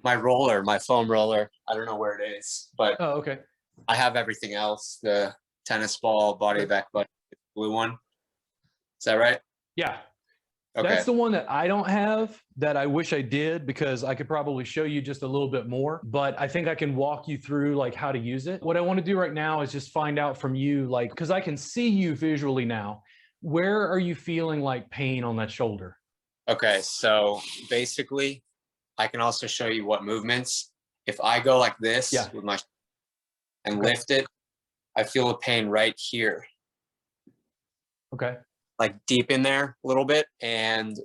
my foam roller. I don't know where it is, but Oh, okay. I have everything else. The tennis ball, body back, but blue one. Is that right? Yeah. Okay. That's the one that I don't have that I wish I did, because I could probably show you just a little bit more, but I think I can walk you through like how to use it. What I want to do right now is just find out from you, like, because I can see you visually now, where are you feeling like pain on that shoulder? Okay. So basically, I can also show you what movements. If I go like this Yeah. with my and Okay. lift it, I feel a pain right here, Okay. like deep in there a little bit. And,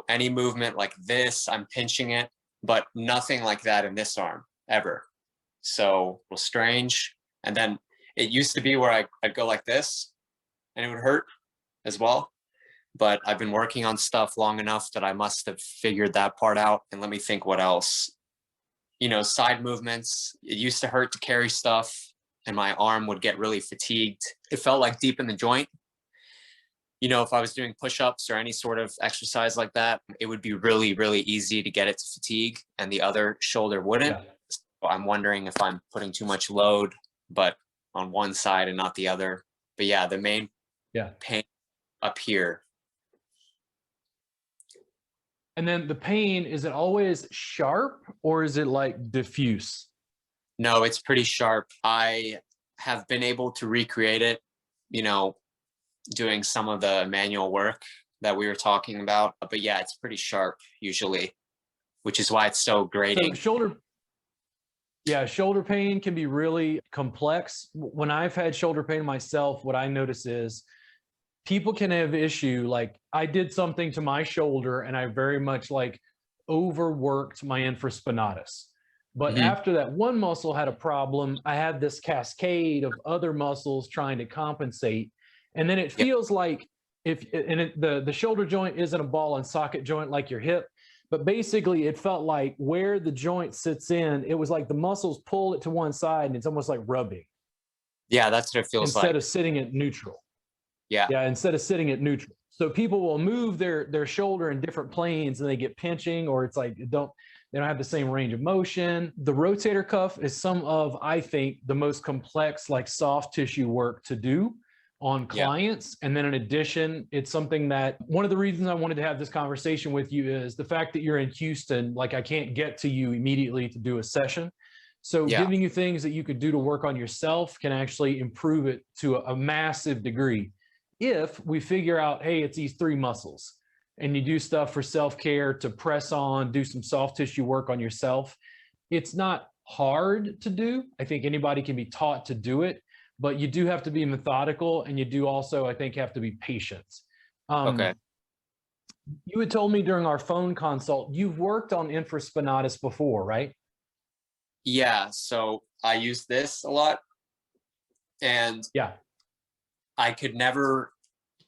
any movement like this, I'm pinching it, but nothing like that in this arm ever. So a little strange. And then it used to be where I'd go like this and it would hurt as well. But I've been working on stuff long enough that I must have figured that part out. And let me think what else. Side movements. It used to hurt to carry stuff and my arm would get really fatigued. It felt like deep in the joint. If I was doing push-ups or any sort of exercise like that, it would be really, really easy to get it to fatigue and the other shoulder wouldn't. Yeah. So I'm wondering if I'm putting too much load, but on one side and not the other. But yeah, the main pain up here. And then the pain, is it always sharp or is it like diffuse? No, it's pretty sharp. I have been able to recreate it, doing some of the manual work that we were talking about. But yeah, it's pretty sharp usually, which is why it's so grating. So shoulder pain can be really complex. When I've had shoulder pain myself, what I notice is people can have issue, like I did something to my shoulder and I very much like overworked my infraspinatus. But after that one muscle had a problem, I had this cascade of other muscles trying to compensate. And then it feels like the shoulder joint isn't a ball and socket joint like your hip, but basically it felt like where the joint sits in, it was like the muscles pull it to one side and it's almost like rubbing. Yeah, that's what it feels like. Instead of sitting at neutral. Yeah. Yeah, instead of sitting at neutral. So people will move their shoulder in different planes and they get pinching, or it's like they don't have the same range of motion. The rotator cuff is some of, I think, the most complex like soft tissue work to do on clients. And then in addition, it's something that one of the reasons I wanted to have this conversation with you is the fact that you're in Houston, like I can't get to you immediately to do a session. So giving you things that you could do to work on yourself can actually improve it to a massive degree. If we figure out, hey, it's these three muscles, and you do stuff for self-care to press on, do some soft tissue work on yourself, it's not hard to do. I think anybody can be taught to do it, but you do have to be methodical, and you do also, I think, have to be patient. Okay. You had told me during our phone consult, you've worked on infraspinatus before, right? Yeah, so I use this a lot. And I could never,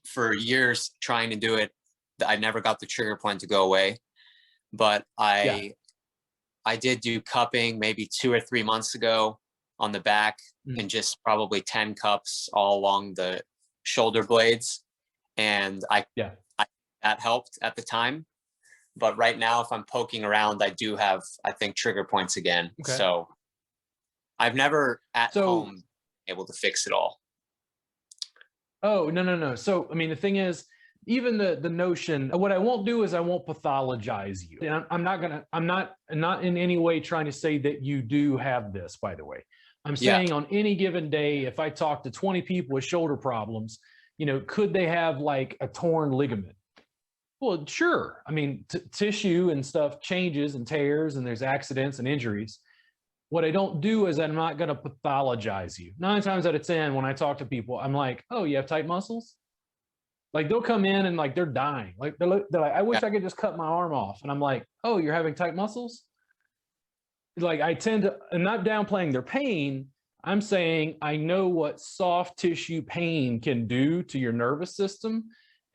for years trying to do it, I never got the trigger point to go away. But I did do cupping maybe 2 or 3 months ago on the back, and just probably 10 cups all along the shoulder blades. And that helped at the time. But right now, if I'm poking around, I do have, I think, trigger points again. So I've never at home been able to fix it all. Oh, no. So, I mean, the thing is, even the notion, what I won't do is I won't pathologize you. And I'm not in any way trying to say that you do have this, by the way. I'm saying on any given day, if I talk to 20 people with shoulder problems, could they have like a torn ligament? Well, sure. I mean, tissue and stuff changes and tears, and there's accidents and injuries. What I don't do is I'm not going to pathologize you. 9 times out of 10, when I talk to people, I'm like, oh, you have tight muscles? Like they'll come in and like they're dying. Like they're like, I wish I could just cut my arm off. And I'm like, oh, you're having tight muscles? Like I tend to, I'm not downplaying their pain. I'm saying I know what soft tissue pain can do to your nervous system,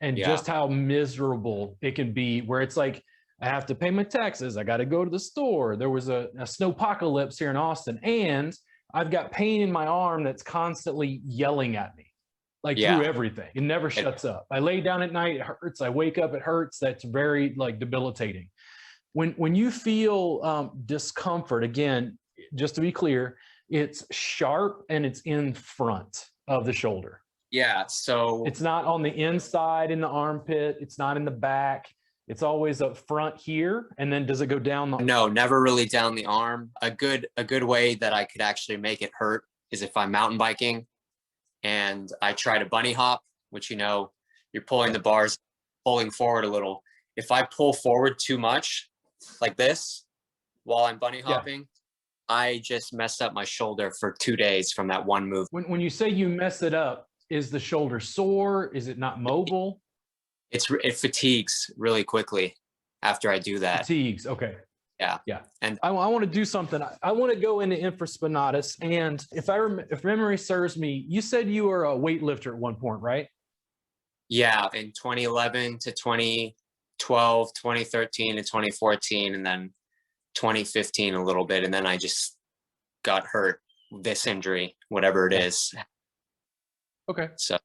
and just how miserable it can be, where it's like, I have to pay my taxes. I got to go to the store. There was a snowpocalypse here in Austin, and I've got pain in my arm that's constantly yelling at me, like through everything. It never shuts up. I lay down at night, it hurts. I wake up, it hurts. That's very like debilitating. When you feel discomfort, again, just to be clear, it's sharp and it's in front of the shoulder. Yeah, so It's not on the inside in the armpit. It's not in the back. It's always up front here. And then does it go down the? no, never really down the arm. A good way that I could actually make it hurt is if I'm mountain biking and I try to bunny hop, which, you know, you're pulling the bars, pulling forward a little. If I pull forward too much like this while I'm bunny hopping, I just messed up my shoulder for 2 days from that one move. When you say you mess it up, is the shoulder sore? Is it not mobile? It fatigues really quickly after I do that. Fatigues. Okay. Yeah. Yeah. And I want to do something. I want to go into infraspinatus. And if memory serves me, you said you were a weightlifter at one point, right? yeah, in 2011 to 2012, 2013 to 2014, and then 2015 a little bit. And then I just got hurt, this injury, whatever it is. Okay. So,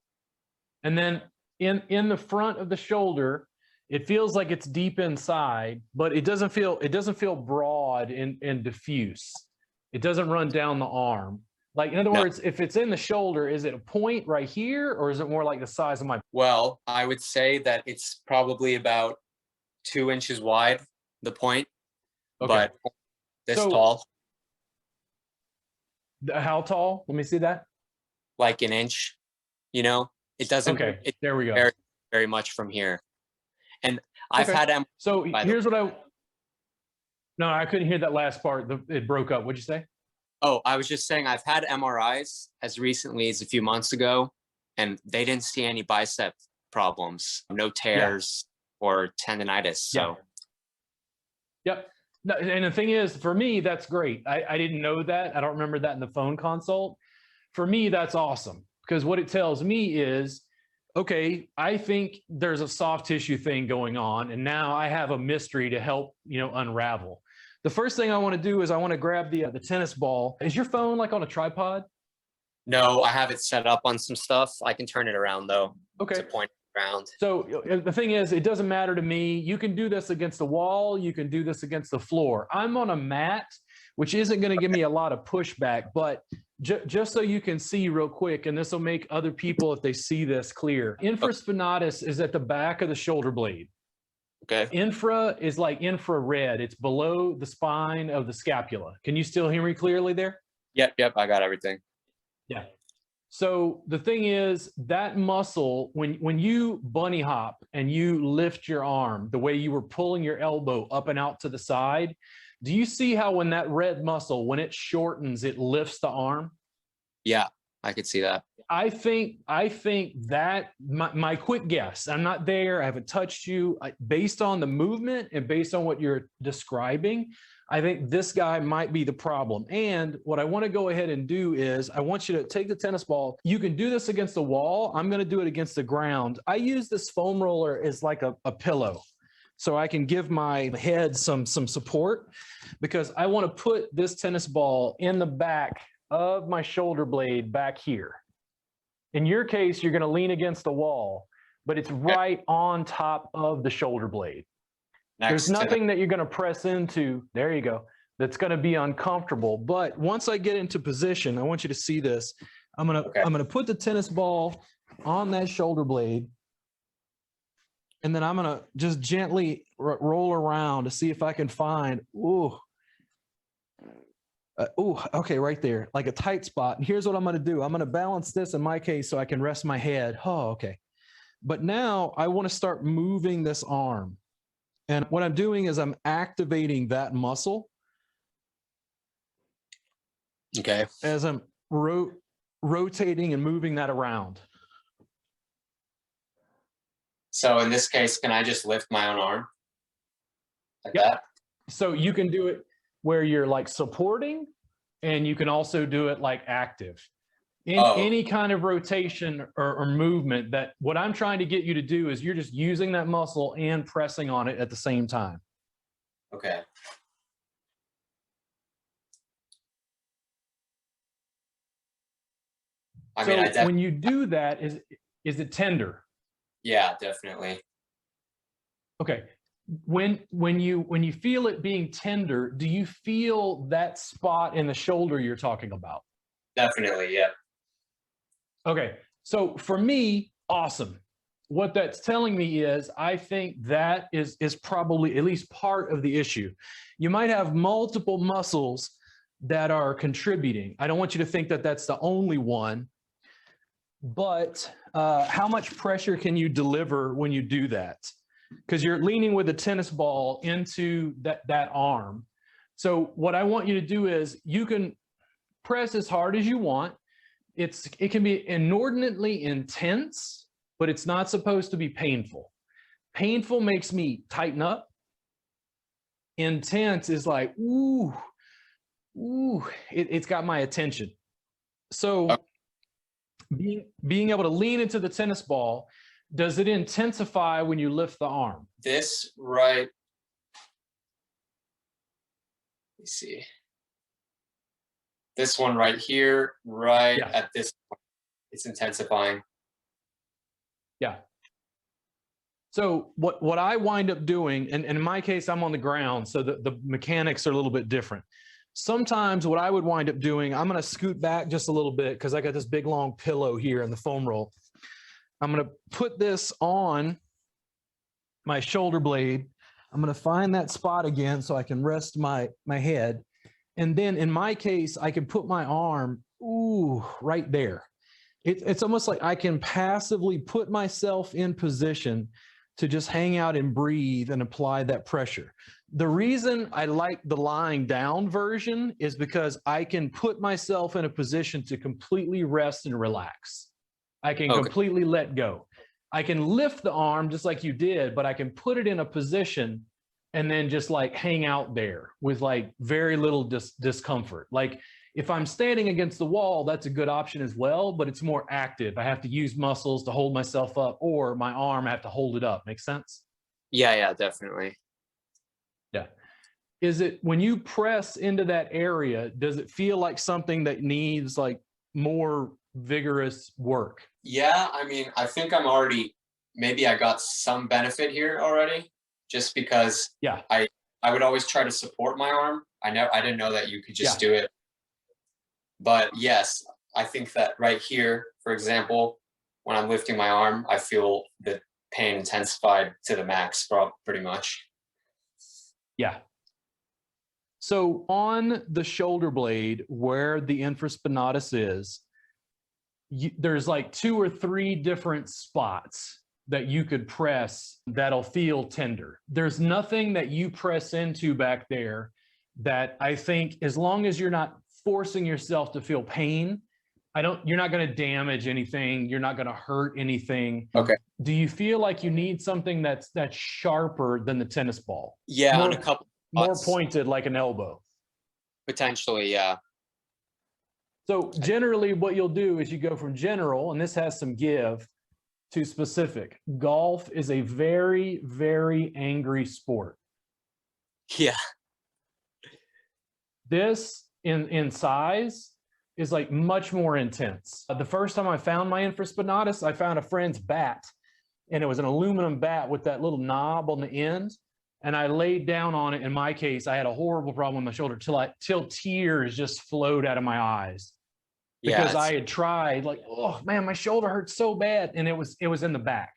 and then in the front of the shoulder, it feels like it's deep inside, but it doesn't feel broad and diffuse. It doesn't run down the arm. Like, in other words, if it's in the shoulder, is it a point right here, or is it more like the size of my? well, I would say that it's probably about 2 inches wide, the point, Okay. but this tall, How tall? Let me see that. like an inch, you know, it doesn't, Okay, it there we go. very, very much from here. And I've Okay. had, So here's what no, I couldn't hear that last part. It broke up. What'd you say? oh, I was just saying I've had MRIs as recently as a few months ago, and they didn't see any bicep problems, no tears or tendonitis. So, Yep. No, and the thing is, for me, that's great. I didn't know that. I don't remember that in the phone consult. For me, that's awesome, because what it tells me is, okay, I think there's a soft tissue thing going on, and now I have a mystery to help, unravel. The first thing I want to do is I want to grab the tennis ball. Is your phone like on a tripod? no, I have it set up on some stuff. I can turn it around though. Okay. To point it around. So the thing is, it doesn't matter to me. You can do this against the wall. You can do this against the floor. I'm on a mat, which isn't going to give me a lot of pushback, but just so you can see real quick, and this will make other people, if they see this, clear. Infraspinatus is at the back of the shoulder blade. Okay. Infra is like infrared. It's below the spine of the scapula. Can you still hear me clearly there? Yep, I got everything. Yeah. So the thing is, that muscle, when you bunny hop and you lift your arm, the way you were pulling your elbow up and out to the side, do you see how when that red muscle, when it shortens, it lifts the arm? Yeah, I could see that. I think that my quick guess, I'm not there, I haven't touched you, based on the movement and based on what you're describing, I think this guy might be the problem. And what I want to go ahead and do is I want you to take the tennis ball. You can do this against the wall. I'm going to do it against the ground. I use this foam roller as like a pillow, so I can give my head some support, because I want to put this tennis ball in the back of my shoulder blade back here. In your case, you're going to lean against the wall, but it's right on top of the shoulder blade. There's nothing that you're going to press into, there you go, that's going to be uncomfortable. But once I get into position, I want you to see this. I'm going to put the tennis ball on that shoulder blade, and then I'm going to just gently roll around to see if I can find, okay, right there, like a tight spot. And here's what I'm going to do. I'm going to balance this in my case so I can rest my head. Oh, okay. But now I want to start moving this arm. And what I'm doing is I'm activating that muscle. Okay. As I'm rotating and moving that around. So in this case, can I just lift my own arm? Like that? So you can do it where you're like supporting, and you can also do it like active. In any kind of rotation or movement, that what I'm trying to get you to do is you're just using that muscle and pressing on it at the same time. Okay. I mean, when you do that, is it tender? Yeah, definitely. Okay. when you feel it being tender, do you feel that spot in the shoulder you're talking about? Definitely, yeah. Okay, so for me, awesome. What that's telling me is I think that is probably at least part of the issue. You might have multiple muscles that are contributing. I don't want you to think that that's the only one, but how much pressure can you deliver when you do that? Because you're leaning with a tennis ball into that arm. So what I want you to do is you can press as hard as you want. It can be inordinately intense, but it's not supposed to be painful. Painful makes me tighten up. Intense is like, ooh, it's got my attention. So being able to lean into the tennis ball, does it intensify when you lift the arm? This right, let me see. This one right here, right at this point, it's intensifying. Yeah. So what I wind up doing, and in my case, I'm on the ground, so the mechanics are a little bit different. Sometimes what I would wind up doing, I'm going to scoot back just a little bit because I got this big long pillow here in the foam roll. I'm going to put this on my shoulder blade. I'm going to find that spot again so I can rest my head. And then in my case, I can put my arm, right there. It's almost like I can passively put myself in position to just hang out and breathe and apply that pressure. The reason I like the lying down version is because I can put myself in a position to completely rest and relax. I can completely let go. I can lift the arm just like you did, but I can put it in a position and then just like hang out there with like very little discomfort. Like if I'm standing against the wall, that's a good option as well, but it's more active. I have to use muscles to hold myself up, or my arm, I have to hold it up. Make sense? Yeah, definitely. Yeah. Is it, when you press into that area, does it feel like something that needs like more vigorous work? Yeah, I mean, I think I'm already, maybe I got some benefit here already, just because I would always try to support my arm. I didn't know that you could just do it. But yes, I think that right here, for example, when I'm lifting my arm, I feel the pain intensified to the max, pretty much. Yeah. So on the shoulder blade where the infraspinatus is, there's like 2 or 3 different spots that you could press that'll feel tender. There's nothing that you press into back there that I think, as long as you're not forcing yourself to feel pain, you're not going to damage anything. You're not going to hurt anything. Okay. Do you feel like you need something that's sharper than the tennis ball? Yeah, on a couple more pointed, like an elbow. Potentially, yeah. So generally what you'll do is you go from general, and this has some give, to specific. Golf is a very, very angry sport. Yeah. This in size is like much more intense. The first time I found my infraspinatus, I found a friend's bat, and it was an aluminum bat with that little knob on the end. And I laid down on it. In my case, I had a horrible problem with my shoulder till tears just flowed out of my eyes. Because I had tried, like, oh man, my shoulder hurts so bad. And it was in the back.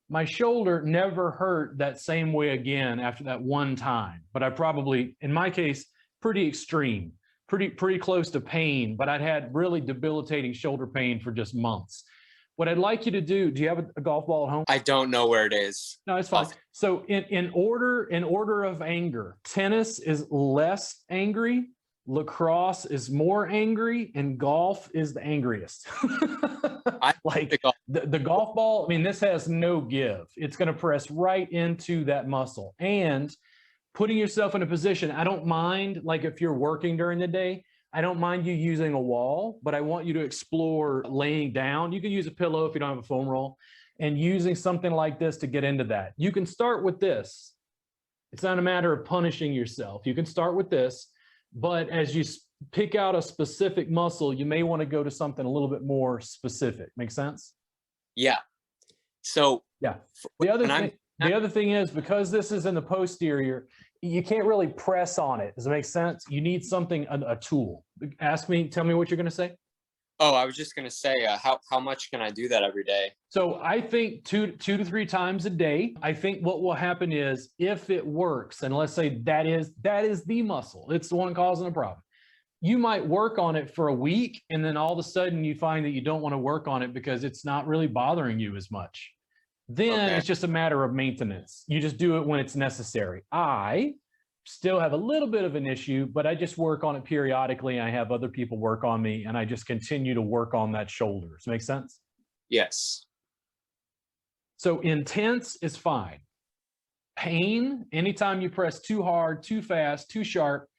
My shoulder never hurt that same way again after that one time. But I probably, in my case, pretty extreme, pretty close to pain, but I'd had really debilitating shoulder pain for just months. What I'd like you to do you have a golf ball at home? I don't know where it is. No, it's fine. So in order of anger, tennis is less angry, lacrosse is more angry, and golf is the angriest. I like the golf ball, I mean, this has no give. It's going to press right into that muscle. And putting yourself in a position, I don't mind, like if you're working during the day, I don't mind you using a wall, but I want you to explore laying down. You can use a pillow if you don't have a foam roll, and using something like this to get into that. You can start with this. It's not a matter of punishing yourself. You can start with this, but as you pick out a specific muscle, you may want to go to something a little bit more specific. Make sense? Yeah. So yeah. The other thing, The other thing is, because this is in the posterior, you can't really press on it. Does it make sense? You need something, a tool. Tell me what you're going to say. Oh, I was just gonna say, how much can I do that every day? So I think two to three times a day. I think what will happen is, if it works, and let's say that is the muscle, it's the one causing the problem, you might work on it for a week, and then all of a sudden you find that you don't want to work on it because it's not really bothering you as much. Then Okay. it's just a matter of maintenance. You just do it when it's necessary. I still have a little bit of an issue, but I just work on it periodically. I have other people work on me, and I just continue to work on that shoulder. Does it make sense? Yes. So intense is fine. Pain, anytime you press too hard, too fast, too sharp,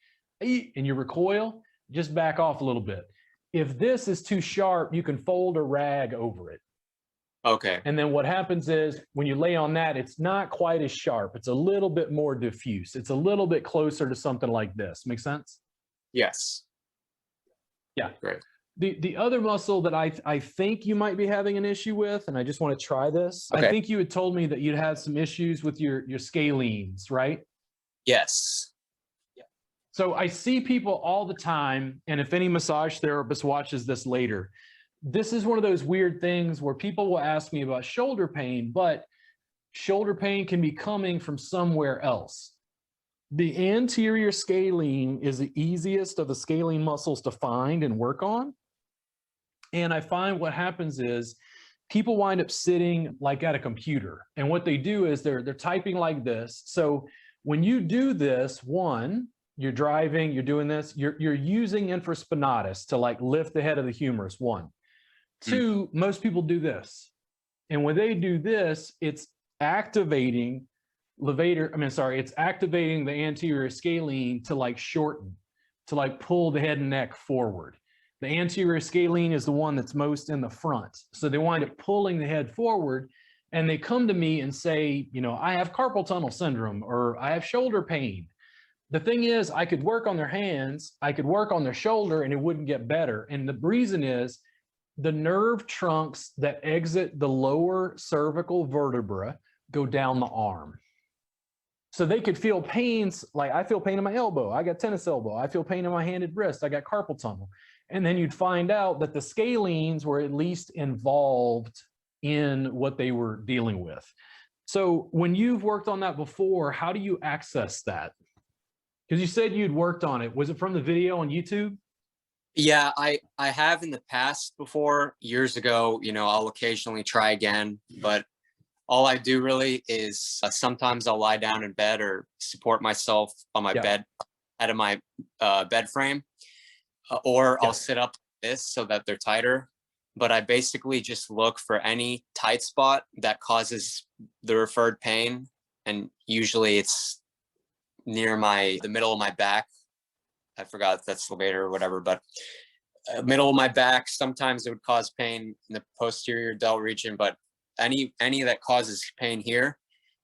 and you recoil, just back off a little bit. If this is too sharp, you can fold a rag over it. Okay. And then what happens is, when you lay on that, it's not quite as sharp. It's a little bit more diffuse. It's a little bit closer to something like this. Make sense? Yes. Yeah. Great. The other muscle that I think you might be having an issue with, and I just want to try this. Okay. I think you had told me that you'd had some issues with your scalenes, right? Yes. So I see people all the time, and if any massage therapist watches this later, this is one of those weird things where people will ask me about shoulder pain, but shoulder pain can be coming from somewhere else. The anterior scalene is the easiest of the scalene muscles to find and work on. And I find what happens is, people wind up sitting like at a computer. And what they do is they're typing like this. So when you do this, one, you're driving, you're doing this, you're using infraspinatus to like lift the head of the humerus, one. Two, most people do this. And when they do this, it's activating it's activating the anterior scalene to like shorten, to like pull the head and neck forward. The anterior scalene is the one that's most in the front. So they wind up pulling the head forward, and they come to me and say, I have carpal tunnel syndrome, or I have shoulder pain. The thing is, I could work on their hands, I could work on their shoulder, and it wouldn't get better. And the reason is, the nerve trunks that exit the lower cervical vertebra go down the arm. So they could feel pains, like I feel pain in my elbow, I got tennis elbow, I feel pain in my hand and wrist, I got carpal tunnel. And then you'd find out that the scalenes were at least involved in what they were dealing with. So when you've worked on that before, how do you access that? Because you said you'd worked on it. Was it from the video on YouTube? Yeah, I have in the past before, years ago. I'll occasionally try again, but all I do really is sometimes I'll lie down in bed or support myself on my bed, out of my bed frame, or I'll sit up like this so that they're tighter. But I basically just look for any tight spot that causes the referred pain, and usually it's near the middle of my back. I forgot if that's levator or whatever, but middle of my back. Sometimes it would cause pain in the posterior delt region, but any that causes pain here,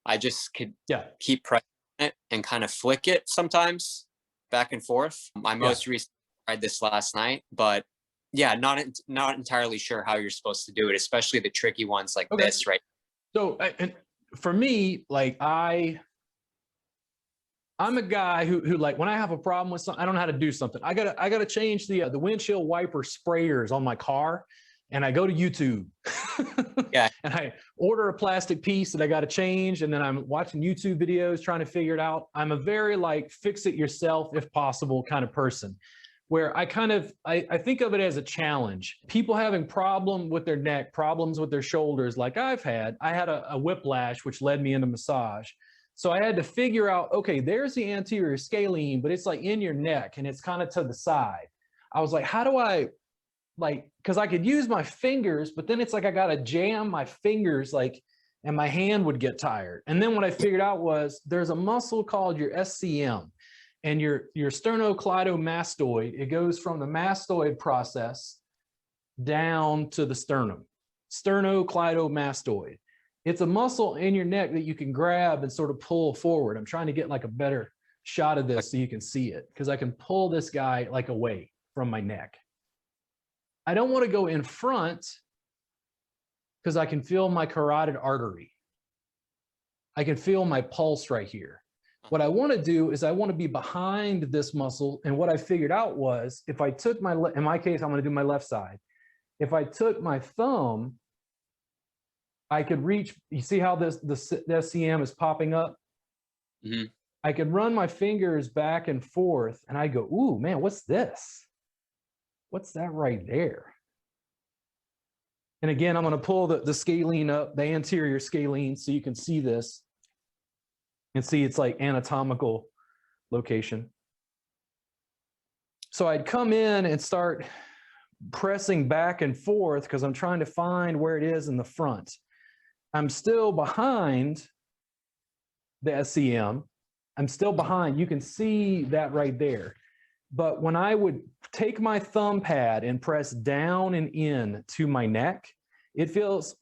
I just could keep pressing it and kind of flick it sometimes back and forth. I most recently tried this last night, but yeah, not entirely sure how you're supposed to do it, especially the tricky ones like this, right? So, and for me, like I'm a guy who like, when I have a problem with something, I don't know how to do something, I gotta change the windshield wiper sprayers on my car, and I go to YouTube. And I order a plastic piece that I got to change, and then I'm watching YouTube videos trying to figure it out. I'm a very like fix it yourself if possible kind of person, where I think of it as a challenge. People having problem with their neck, problems with their shoulders, like I had a whiplash, which led me into massage. So I had to figure out, okay, there's the anterior scalene, but it's like in your neck and it's kind of to the side. I was like, how do I, like, because I could use my fingers, but then it's like I got to jam my fingers, like, and my hand would get tired. And then what I figured out was there's a muscle called your SCM, and your sternocleidomastoid. It goes from the mastoid process down to the sternum. Sternocleidomastoid. It's a muscle in your neck that you can grab and sort of pull forward. I'm trying to get like a better shot of this so you can see it, because I can pull this guy like away from my neck. I don't want to go in front because I can feel my carotid artery. I can feel my pulse right here. What I want to do is I want to be behind this muscle. And what I figured out was if I took in my case, I'm going to do my left side. If I took my thumb, I could reach, you see how the SCM is popping up? Mm-hmm. I could run my fingers back and forth and I go, ooh, man, what's this? What's that right there? And again, I'm going to pull the scalene up, the anterior scalene, so you can see this and see it's like anatomical location. So I'd come in and start pressing back and forth because I'm trying to find where it is in the front. I'm still behind the SCM. I'm still behind. You can see that right there. But when I would take my thumb pad and press down and in to my neck, it feels,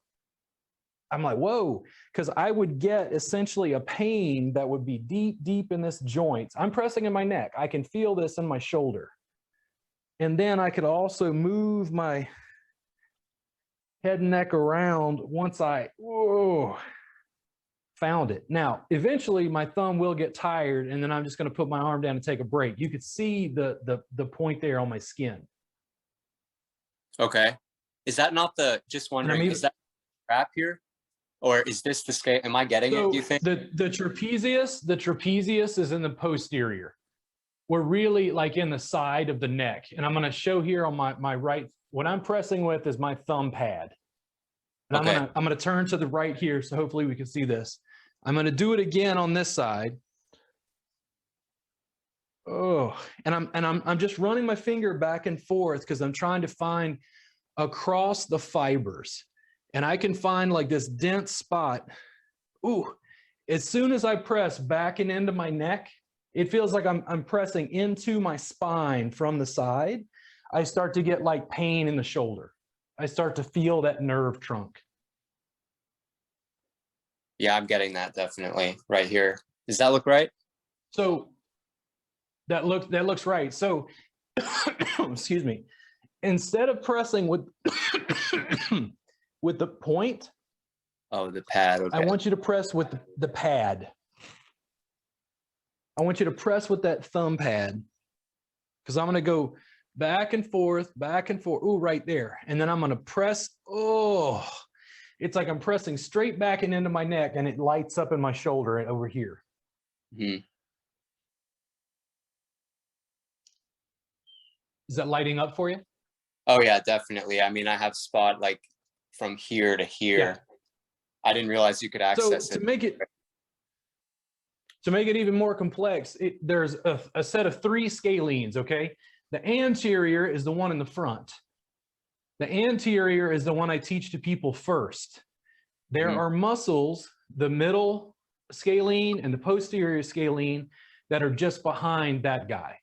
I'm like, whoa, because I would get essentially a pain that would be deep, deep in this joint. I'm pressing in my neck. I can feel this in my shoulder. And then I could also move my head and neck around once I found it. Now, eventually my thumb will get tired and then I'm just going to put my arm down and take a break. You could see the point there on my skin. Okay. Is that not just wondering, is that strap here? Or is this the scale? Am I getting it, do you think? The trapezius is in the posterior. We're really like in the side of the neck. And I'm going to show here on my right, what I'm pressing with is my thumb pad. And okay. I'm going to turn to the right here. So hopefully we can see this. I'm going to do it again on this side. Oh, and I'm just running my finger back and forth because I'm trying to find across the fibers. And I can find like this dense spot. Ooh, as soon as I press back and into my neck, it feels like I'm pressing into my spine from the side. I start to get like pain in the shoulder. I start to feel that nerve trunk. Yeah, I'm getting that definitely right here. Does that look right? So that looks right. So excuse me. Instead of pressing with with the point, oh, the pad. Okay. I want you to press with the pad. I want you to press with that thumb pad because I'm going to go back and forth. Ooh, right there. And then I'm going to press. Oh, it's like I'm pressing straight back and into my neck and it lights up in my shoulder and over here. Mm-hmm. Is that lighting up for you? Oh yeah, definitely. I mean, I have spot like from here to here. Yeah. I didn't realize you could access it. To make it even more complex, there's a set of 3 scalenes, okay? The anterior is the one in the front. The anterior is the one I teach to people first. There are muscles, the middle scalene and the posterior scalene, that are just behind that guy.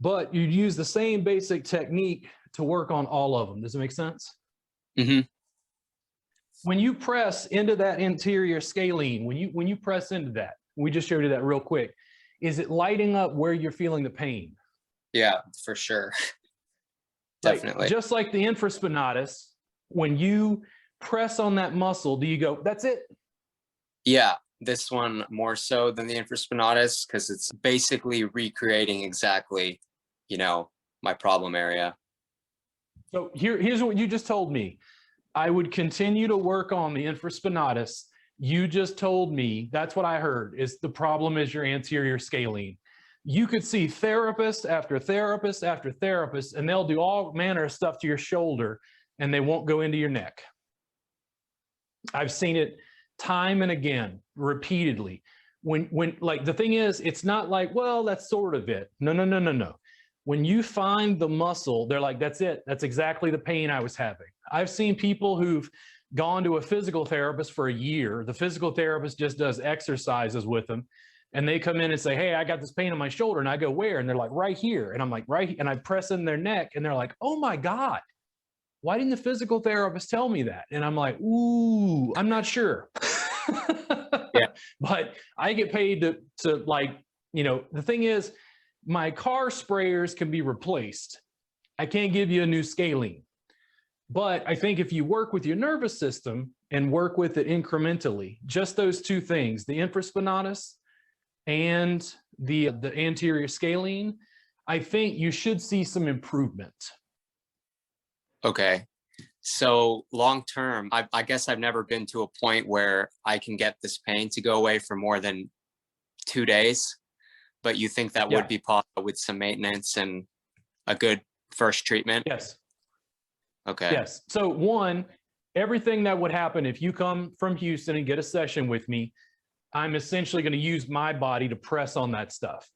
But you'd use the same basic technique to work on all of them. Does it make sense? Mm-hmm. When you press into that anterior scalene, when you press into that, we just showed you that real quick, is it lighting up where you're feeling the pain? Yeah, for sure. Definitely. Like, just like the infraspinatus, when you press on that muscle, do you go, that's it? Yeah, this one more so than the infraspinatus because it's basically recreating exactly, my problem area. So here's what you just told me. I would continue to work on the infraspinatus. You just told me, that's what I heard, is the problem is your anterior scalene. You could see therapist after therapist after therapist, and they'll do all manner of stuff to your shoulder, and they won't go into your neck. I've seen it time and again, repeatedly. When like, the thing is, it's not like, well, that's sort of it. No. When you find the muscle, they're like, that's it. That's exactly the pain I was having. I've seen people who've gone to a physical therapist for a year. The physical therapist just does exercises with them. And they come in and say, hey, I got this pain in my shoulder. And I go, where? And they're like, right here. And I'm like, right. And I press in their neck and they're like, oh my God, why didn't the physical therapist tell me that? And I'm like, ooh, I'm not sure. Yeah. But I get paid to like, the thing is, my car sprayers can be replaced. I can't give you a new scalene. But I think if you work with your nervous system, and work with it incrementally, just those two things, the infraspinatus and the anterior scalene, I think you should see some improvement. Okay. So long term, I guess I've never been to a point where I can get this pain to go away for more than 2 days, but you think that would be possible with some maintenance and a good first treatment? Yes. Okay. Yes. So one, everything that would happen if you come from Houston and get a session with me, I'm essentially going to use my body to press on that stuff.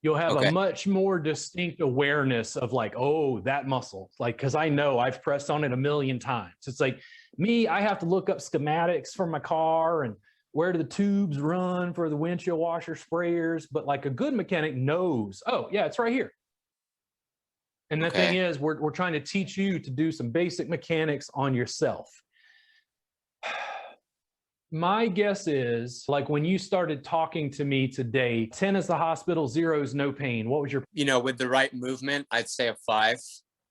You'll have a much more distinct awareness of like, oh, that muscle, like, because I know I've pressed on it a million times. It's like me, I have to look up schematics for my car and where do the tubes run for the windshield washer sprayers. But like a good mechanic knows, oh, yeah, it's right here. And the thing is, we're trying to teach you to do some basic mechanics on yourself. My guess is, like when you started talking to me today, 10 is the hospital, 0 is no pain. What was your... With the right movement, I'd say a 5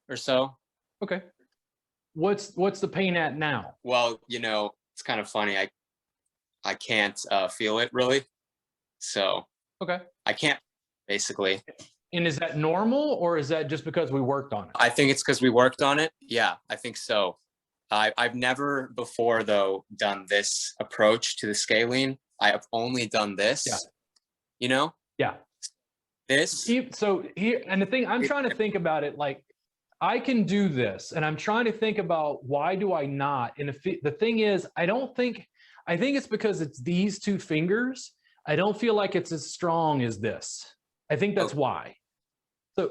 or so. Okay. What's the pain at now? Well, it's kind of funny. I can't feel it really. So okay. I can't, basically. And is that normal, or is that just because we worked on it? I think it's because we worked on it. Yeah, I think so. I've never before, though, done this approach to the scalene. I have only done this, Yeah. This. So here, and the thing, I'm trying to think about it, like, I can do this, and I'm trying to think about why do I not? And the thing is, I think it's because it's these two fingers. I don't feel like it's as strong as this. I think that's why.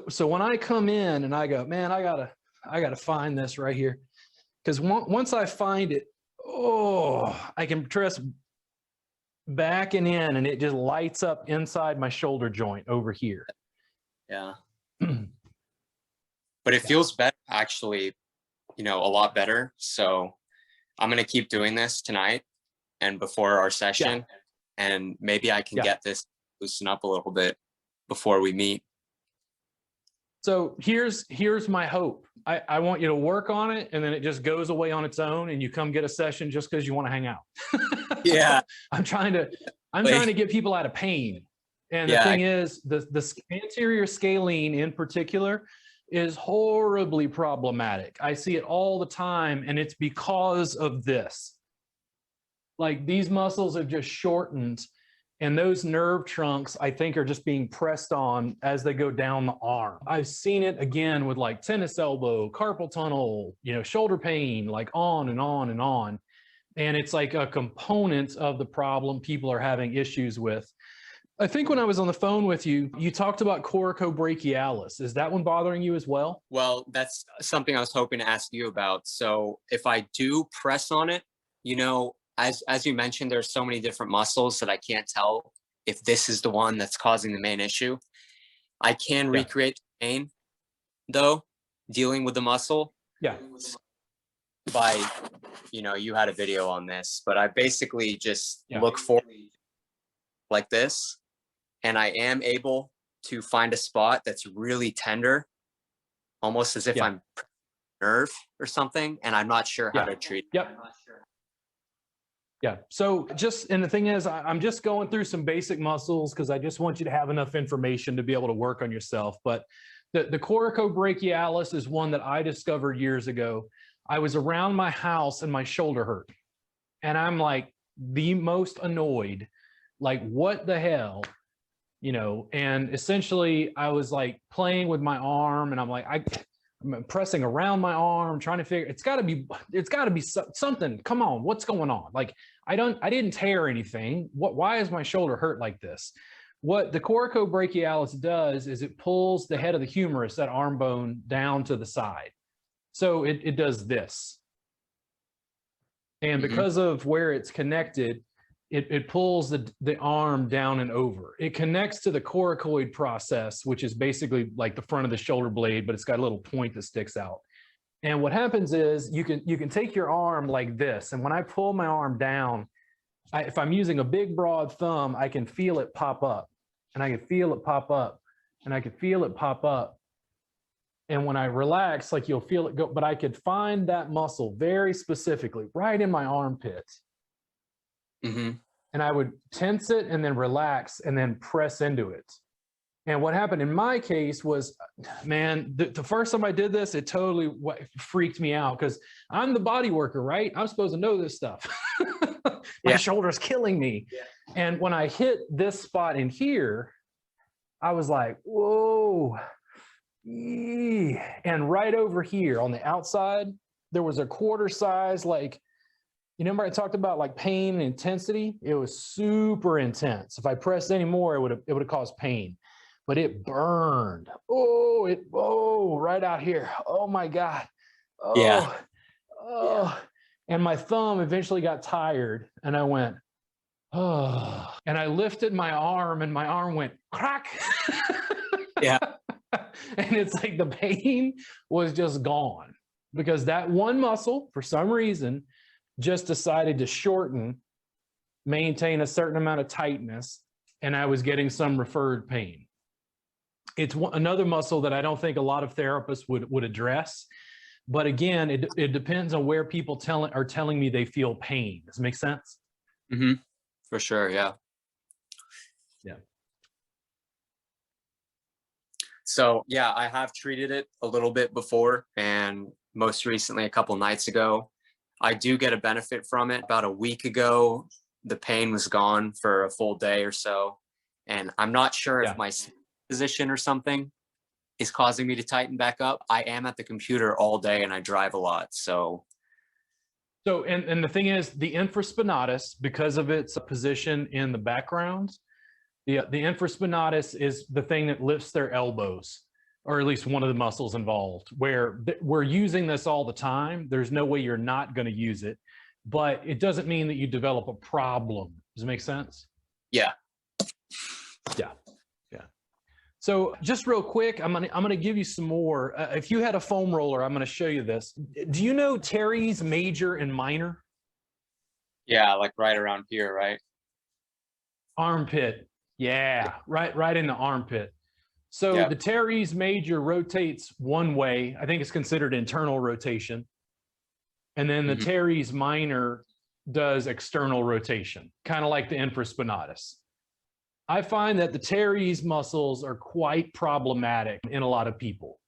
So when I come in and I go, man, I gotta find this right here. Because once I find it, I can press back and in, and it just lights up inside my shoulder joint over here. Yeah. But it feels better, actually, a lot better. So I'm going to keep doing this tonight and before our session. And maybe I can get this loosen up a little bit before we meet. So here's my hope. I want you to work on it, and then it just goes away on its own, and you come get a session just because you want to hang out. Yeah. I'm trying to get people out of pain. And the thing is, the anterior scalene in particular is horribly problematic. I see it all the time, and it's because of this. Like, these muscles have just shortened, and those nerve trunks, I think, are just being pressed on as they go down the arm. I've seen it again with like tennis elbow, carpal tunnel, shoulder pain, like on and on and on. And it's like a component of the problem people are having issues with. I think when I was on the phone with you, you talked about coracobrachialis. Is that one bothering you as well? Well, that's something I was hoping to ask you about. So if I do press on it, as you mentioned, there's so many different muscles that I can't tell if this is the one that's causing the main issue. I can recreate pain, though, dealing with the muscle. Yeah. By, you had a video on this, but I basically just look forward like this, and I am able to find a spot that's really tender, almost as if I'm nerve or something, and I'm not sure how to treat it. Yep. Yeah. So and the thing is, I'm just going through some basic muscles because I just want you to have enough information to be able to work on yourself. But the coracobrachialis is one that I discovered years ago. I was around my house and my shoulder hurt. And I'm like the most annoyed, like, what the hell, and essentially I was like playing with my arm, and I'm like, I'm pressing around my arm, trying to figure, it's gotta be something. Come on, what's going on? Like, I didn't tear anything. Why is my shoulder hurt like this? What the coracobrachialis does is it pulls the head of the humerus, that arm bone, down to the side. So it does this. And because of where it's connected, it pulls the arm down and over. It connects to the coracoid process, which is basically like the front of the shoulder blade, but it's got a little point that sticks out. And what happens is you can take your arm like this. And when I pull my arm down, if I'm using a big, broad thumb, I can feel it pop up. And I can feel it pop up. And I can feel it pop up. And when I relax, like you'll feel it go, but I could find that muscle very specifically right in my armpit. Mm-hmm. And I would tense it and then relax and then press into it. And what happened in my case was, man, the first time I did this, it totally freaked me out because I'm the body worker, right? I'm supposed to know this stuff. My shoulder's killing me. Yeah. And when I hit this spot in here, I was like, whoa. And right over here on the outside, there was a quarter size, like, you remember I talked about like pain and intensity? It was super intense. If I pressed any more, it would have caused pain. But it burned. Oh, right out here. Oh my God. Oh, yeah. Oh. And my thumb eventually got tired and I went, oh. And I lifted my arm and my arm went crack. Yeah. And it's like the pain was just gone because that one muscle, for some reason, just decided to shorten, maintain a certain amount of tightness, and I was getting some referred pain. It's another muscle that I don't think a lot of therapists would address. But again, it depends on where people are telling me they feel pain. Does it make sense? Mm-hmm. For sure, yeah. Yeah. So yeah, I have treated it a little bit before, and most recently, a couple nights ago, I do get a benefit from it. About a week ago, the pain was gone for a full day or so. And I'm not sure if my position or something is causing me to tighten back up. I am at the computer all day and I drive a lot. So and the thing is, the infraspinatus, because of its position in the background, the infraspinatus is the thing that lifts their elbows, or at least one of the muscles involved, where we're using this all the time. There's no way you're not going to use it, but it doesn't mean that you develop a problem. Does it make sense? Yeah. Yeah. So just real quick, I'm gonna give you some more. If you had a foam roller, I'm gonna show you this. Do you know teres major and minor? Yeah, like right around here, right? Armpit. Yeah, right in the armpit. So the teres major rotates one way. I think it's considered internal rotation. And then the teres minor does external rotation, kind of like the infraspinatus. I find that the teres muscles are quite problematic in a lot of people.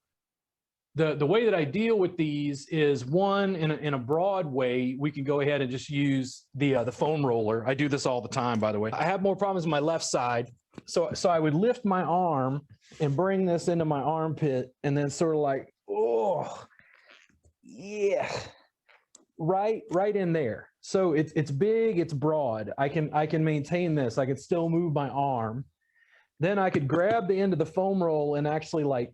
The way that I deal with these is, one, in a broad way, we can go ahead and just use the foam roller. I do this all the time, by the way. I have more problems with my left side. So I would lift my arm and bring this into my armpit and then sort of like, oh, yeah, right in there. So it's big, it's broad. I can maintain this. I can still move my arm. Then I could grab the end of the foam roll and actually like,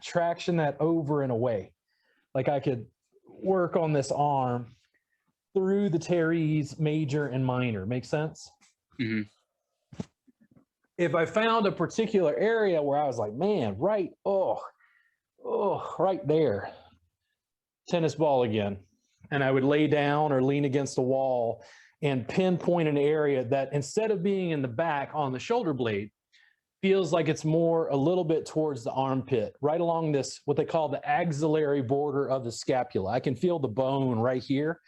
traction that over and away. Like I could work on this arm through the teres major and minor. Make sense? Mm-hmm. If I found a particular area where I was like, man, right there, tennis ball again. And I would lay down or lean against the wall and pinpoint an area that, instead of being in the back on the shoulder blade, feels like it's more a little bit towards the armpit, right along this, what they call the axillary border of the scapula. I can feel the bone right here.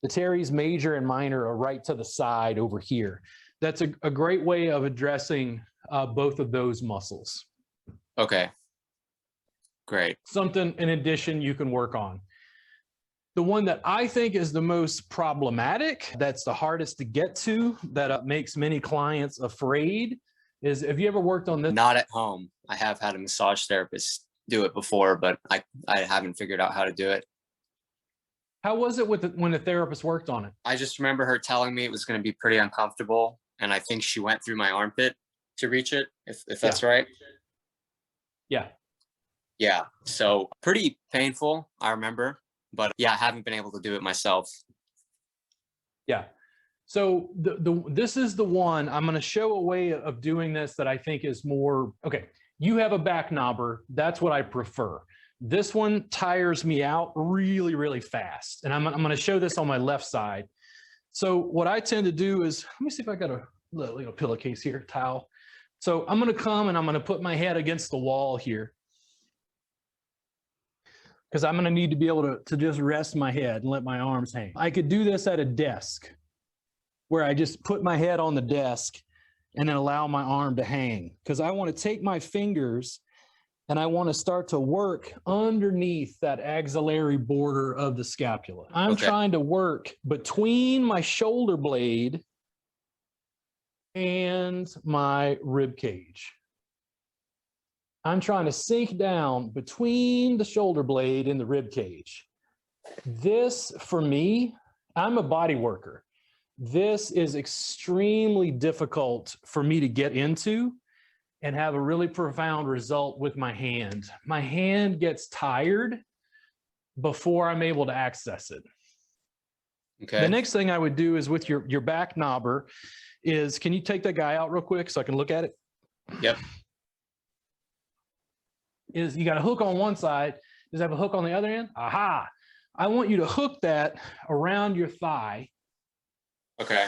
The teres major and minor are right to the side over here. That's a great way of addressing both of those muscles. Okay, great. Something in addition you can work on. The one that I think is the most problematic, that's the hardest to get to, that makes many clients afraid, is, have you ever worked on this? Not at home. I have had a massage therapist do it before, but I haven't figured out how to do it. How was it when the therapist worked on it? I just remember her telling me it was going to be pretty uncomfortable, and I think she went through my armpit to reach it, if that's right. Yeah. Yeah, so pretty painful, I remember. But yeah, I haven't been able to do it myself. Yeah. So this is the one, I'm going to show a way of doing this that I think is more, okay, you have a back knobber. That's what I prefer. This one tires me out really, really fast. And I'm going to show this on my left side. So what I tend to do is, let me see if I got a little pillowcase here, towel. So I'm going to come and I'm going to put my head against the wall here. because I'm going to need to be able to just rest my head and let my arms hang. I could do this at a desk where I just put my head on the desk and then allow my arm to hang, because I want to take my fingers and I want to start to work underneath that axillary border of the scapula. I'm trying to work between my shoulder blade and my rib cage. I'm trying to sink down between the shoulder blade and the rib cage. This, for me, I'm a body worker. This is extremely difficult for me to get into and have a really profound result with my hand. My hand gets tired before I'm able to access it. Okay. The next thing I would do is with your back knobber is, can you take that guy out real quick so I can look at it? Yep. Is you got a hook on one side. Does it have a hook on the other end? Aha. I want you to hook that around your thigh. Okay.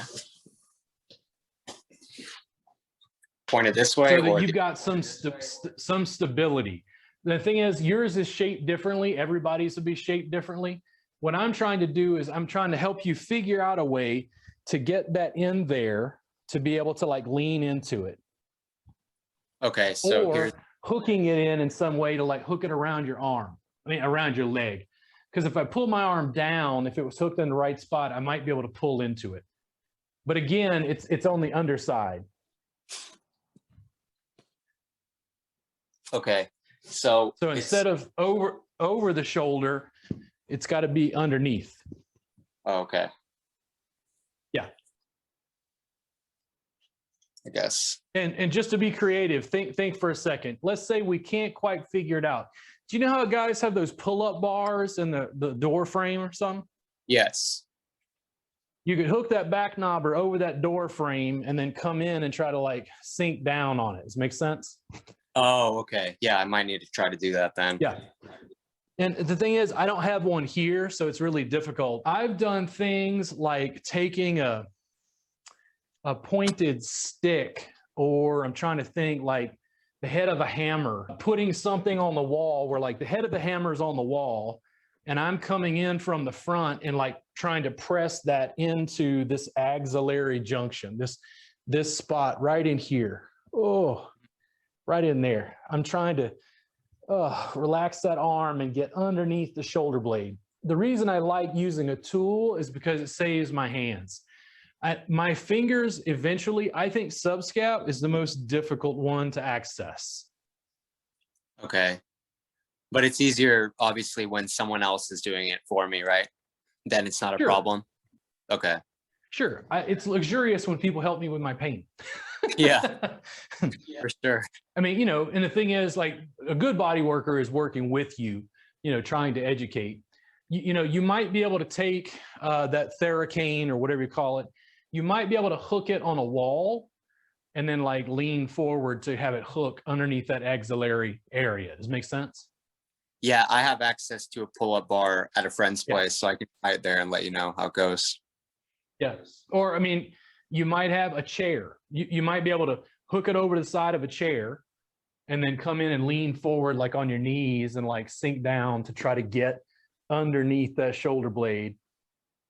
Pointed this way, so that you've got some stability. The thing is, yours is shaped differently. Everybody's will be shaped differently. What I'm trying to do is I'm trying to help you figure out a way to get that in there to be able to like lean into it. Okay, so or hooking it in some way to like hook it around your arm. I mean, around your leg. Because if I pull my arm down, if it was hooked in the right spot, I might be able to pull into it. But again, it's on the underside. Okay, so instead of over the shoulder, it's got to be underneath. Oh, okay. Yeah. I guess. And just to be creative, think for a second. Let's say we can't quite figure it out. Do you know how guys have those pull-up bars in the door frame or something? Yes. You could hook that back knobber over that door frame and then come in and try to like sink down on it. Does it make sense? Oh, okay. Yeah, I might need to try to do that then. Yeah. And the thing is, I don't have one here, so it's really difficult. I've done things like taking a pointed stick, or I'm trying to think like the head of a hammer, putting something on the wall where like the head of the hammer is on the wall, and I'm coming in from the front and like trying to press that into this axillary junction, this spot right in here. Oh, right in there. I'm trying to relax that arm and get underneath the shoulder blade. The reason I like using a tool is because it saves my hands. My fingers eventually, I think subscap is the most difficult one to access. Okay. But it's easier, obviously, when someone else is doing it for me, right? Then it's not a problem. Okay. Sure. It's luxurious when people help me with my pain. Yeah, for sure. I mean, you know, and the thing is, like, a good body worker is working with you, you know, trying to educate. You know, you might be able to take that theracane or whatever you call it. You might be able to hook it on a wall and then like lean forward to have it hook underneath that axillary area. Does it make sense? Yeah, I have access to a pull-up bar at a friend's place, so I can try it there and let you know how it goes. Yes. Or, I mean, you might have a chair. You might be able to hook it over the side of a chair and then come in and lean forward like on your knees and like sink down to try to get underneath that shoulder blade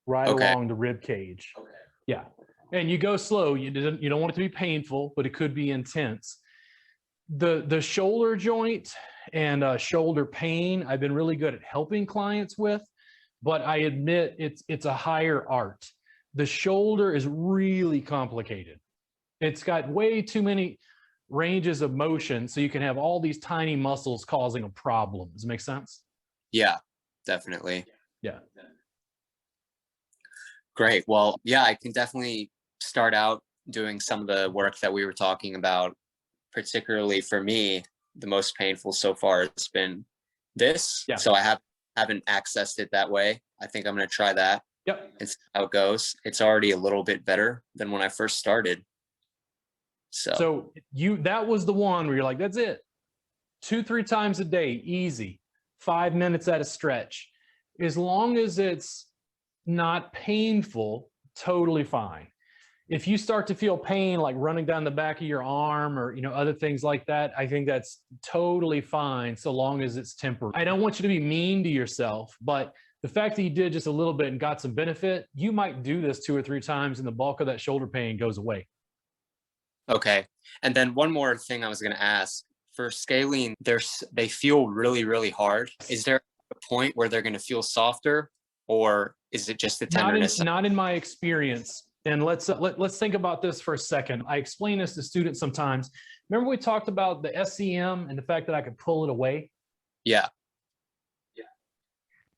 right along the rib cage. Okay. Yeah. And you go slow. You don't want it to be painful, but it could be intense. The shoulder joint and shoulder pain, I've been really good at helping clients with, but I admit it's a higher art. The shoulder is really complicated. It's got way too many ranges of motion, so you can have all these tiny muscles causing a problem. Does it make sense? Yeah, definitely. Yeah. Great. Well, yeah, I can definitely start out doing some of the work that we were talking about. Particularly for me, the most painful so far has been this. Yeah. So I haven't accessed it that way. I think I'm going to try that. Yep. And see how it goes. It's already a little bit better than when I first started. So that was the one where you're like, that's it. 2-3 times a day, easy. 5 minutes at a stretch. As long as it's not painful, totally fine. If you start to feel pain, like running down the back of your arm or, other things like that, I think that's totally fine so long as it's temporary. I don't want you to be mean to yourself, but the fact that you did just a little bit and got some benefit, you might do this 2 or 3 times and the bulk of that shoulder pain goes away. Okay. And then one more thing I was going to ask, for scalene, they feel really, really hard. Is there a point where they're going to feel softer, or is it just the tenderness? Not in my experience. And let's think about this for a second. I explain this to students sometimes. Remember we talked about the SCM and the fact that I could pull it away? Yeah.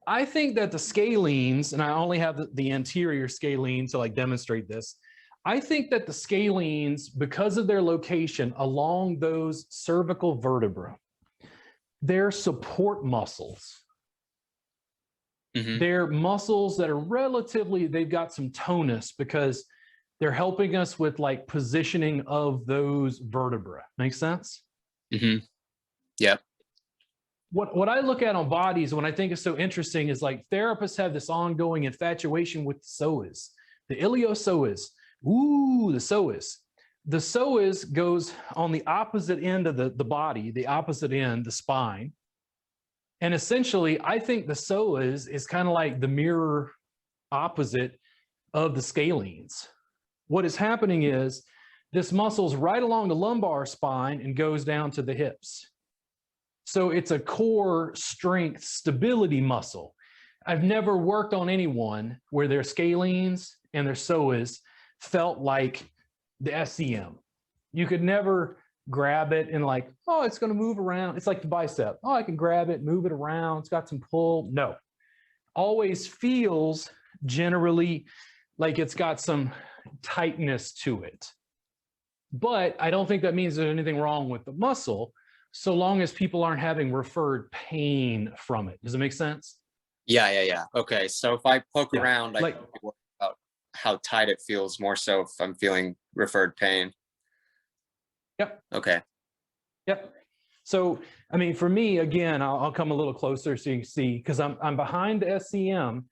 I think that the scalenes, and I only have the anterior scalene to like demonstrate this. I think that the scalenes, because of their location along those cervical vertebrae, they're support muscles. They're muscles that are they've got some tonus because they're helping us with like positioning of those vertebrae. Make sense? Yep. What I look at on bodies, when I think is so interesting, is like therapists have this ongoing infatuation with the psoas, the iliopsoas. Ooh, the psoas. The psoas goes on the opposite end of the body, the opposite end, the spine. And essentially, I think the psoas is kind of like the mirror opposite of the scalenes. What is happening is this muscle's right along the lumbar spine and goes down to the hips. So it's a core strength stability muscle. I've never worked on anyone where their scalenes and their psoas felt like the SCM. You could never grab it and like, oh, it's going to move around. It's like the bicep. Oh, I can grab it, move it around. It's got some pull. No, always feels generally like it's got some tightness to it. But I don't think that means there's anything wrong with the muscle, so long as people aren't having referred pain from it. Does it make sense? Yeah. Okay. So if I poke around, I can worry about how tight it feels, more so if I'm feeling referred pain. Yep. Okay. Yep. So, I mean, for me, again, I'll come a little closer so you can see, because I'm behind the SCM,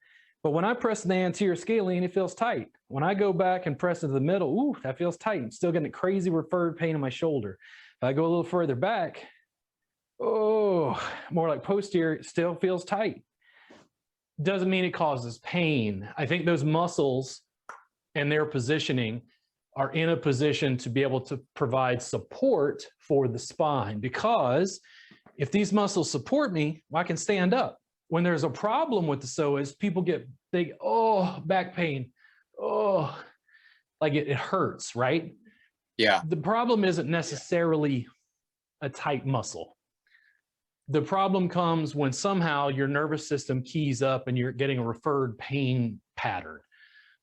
but when I press the anterior scalene, it feels tight. When I go back and press into the middle, ooh, that feels tight. I'm still getting a crazy referred pain in my shoulder. If I go a little further back, oh, more like posterior, it still feels tight. Doesn't mean it causes pain. I think those muscles and their positioning are in a position to be able to provide support for the spine, because if these muscles support me, well, I can stand up. When there's a problem with the psoas, people oh, back pain. Oh, like it hurts, right? Yeah. The problem isn't necessarily a tight muscle. The problem comes when somehow your nervous system keys up and you're getting a referred pain pattern.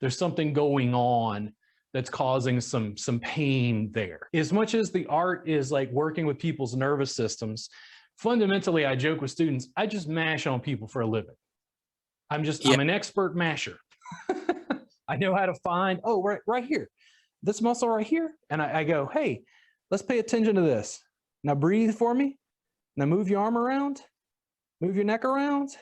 There's something going on that's causing some pain there. As much as the art is like working with people's nervous systems, fundamentally, I joke with students, I just mash on people for a living. I'm an expert masher. I know how to find, oh, right here, this muscle right here. And I go, hey, let's pay attention to this. Now breathe for me. Now move your arm around, move your neck around.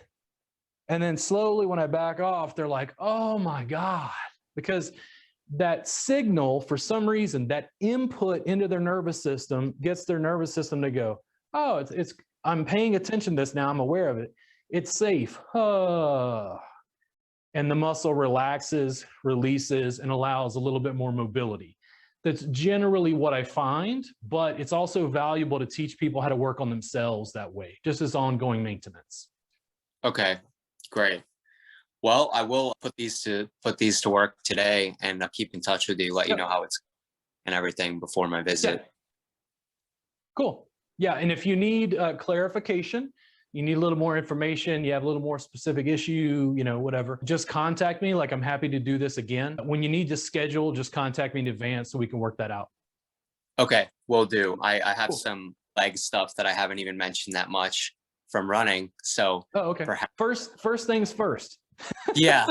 And then slowly when I back off, they're like, oh my God, because that signal, for some reason, that input into their nervous system gets their nervous system to go, oh, I'm paying attention to this now, I'm aware of it. It's safe. And the muscle relaxes, releases, and allows a little bit more mobility. That's generally what I find, but it's also valuable to teach people how to work on themselves that way, just as ongoing maintenance. Okay, great. Well, I will put these to work today, and I'll keep in touch with you, let you know how it's and everything before my visit. Yeah. Cool. Yeah, and if you need clarification, you need a little more information, you have a little more specific issue, whatever, just contact me. Like, I'm happy to do this again. When you need to schedule, just contact me in advance so we can work that out. Okay, will do. I have some leg stuff that I haven't even mentioned that much from running. So okay. First things first. Yeah,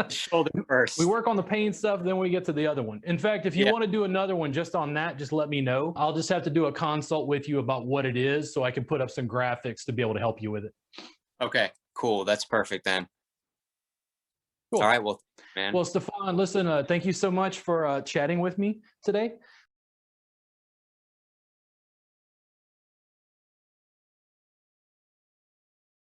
shoulder first. We work on the pain stuff, then we get to the other one. In fact, if you want to do another one just on that, just let me know. I'll just have to do a consult with you about what it is so I can put up some graphics to be able to help you with it. Okay, cool. That's perfect then. Cool. All right. Well, man. Well, Stefan, listen, thank you so much for chatting with me today.